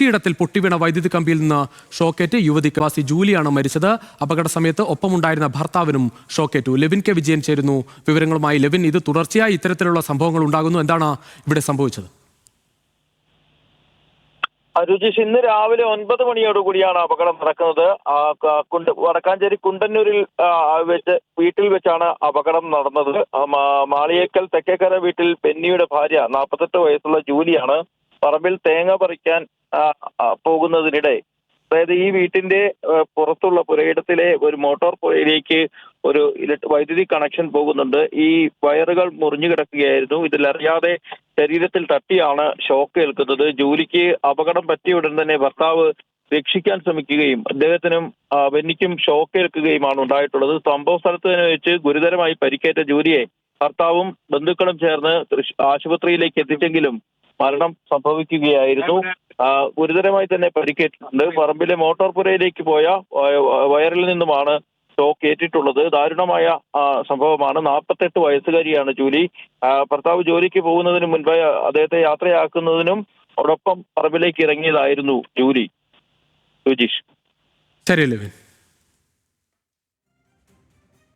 കൃത്യയിടത്തിൽ പൊട്ടിവീണ വൈദ്യുതി കമ്പിയിൽ നിന്ന് ഷോക്കേറ്റ് യുവതി പ്രവാസി ജൂലിയാണ് മരിച്ചത്. അപകട സമയത്ത് ഒപ്പമുണ്ടായിരുന്ന ഭർത്താവിനും ഷോക്കേറ്റു. ലെവിൻ കെ വിജയൻ ചേരുന്നു വിവരങ്ങളുമായി. ലെവിൻ, ഇത് തുടർച്ചയായി ഇത്തരത്തിലുള്ള സംഭവങ്ങൾ ഉണ്ടാകുന്നു. എന്താണ് ഇവിടെ സംഭവിച്ചത്? രുചീഷ്, ഇന്ന് രാവിലെ 9 മണിയോടുകൂടിയാണ് അപകടം നടക്കുന്നത്. വടക്കാഞ്ചേരി കുണ്ടന്നൂരിൽ വെച്ച് വീട്ടിൽ വെച്ചാണ് അപകടം നടന്നത്. മാളിയേക്കൽ തെക്കേക്കര വീട്ടിൽ പെന്നിയുടെ ഭാര്യ 48 വയസ്സുള്ള ജൂലിയാണ് പറമ്പിൽ തേങ്ങ പറിക്കാൻ പോകുന്നതിനിടെ, അതായത് ഈ വീട്ടിന്റെ പുറത്തുള്ള പുരയിടത്തിലെ ഒരു മോട്ടോർ പുരയിലേക്ക് ഒരു വൈദ്യുതി കണക്ഷൻ പോകുന്നുണ്ട്. ഈ വയറുകൾ മുറിഞ്ഞു കിടക്കുകയായിരുന്നു. ഇതിലറിയാതെ ശരീരത്തിൽ തട്ടിയാണ് ഷോക്ക് ഏൽക്കുന്നത്. ജൂലിക്ക് അപകടം പറ്റിയ ഉടൻ തന്നെ ഭർത്താവ് രക്ഷിക്കാൻ ശ്രമിക്കുകയും അദ്ദേഹത്തിനും വെന്നിക്കും ഷോക്ക് ഏൽക്കുകയുമാണ് ഉണ്ടായിട്ടുള്ളത്. സംഭവ സ്ഥലത്ത് തന്നെ വെച്ച് ഗുരുതരമായി പരിക്കേറ്റ ജൂലിയെ ഭർത്താവും ബന്ധുക്കളും ചേർന്ന് ആശുപത്രിയിലേക്ക് എത്തിച്ചെങ്കിലും മരണം സംഭവിക്കുകയായിരുന്നു. ഗുരുതരമായി തന്നെ പരിക്കേറ്റിട്ടുണ്ട്. പറമ്പിലെ മോട്ടോർ പുരയിലേക്ക് പോയ വയറിൽ നിന്നുമാണ് ഷോക്ക് ഏറ്റിട്ടുള്ളത്. ദാരുണമായ സംഭവമാണ്. 48 വയസ്സുകാരിയാണ് ജൂലി. ഭർത്താവ് ജോലിക്ക് പോകുന്നതിന് മുൻപ് അദ്ദേഹത്തെ യാത്രയാക്കുന്നതിനും അതോടൊപ്പം പറമ്പിലേക്ക് ഇറങ്ങിയതായിരുന്നു ജൂലി. സുജീഷ്. ശരി ലെവിൻ.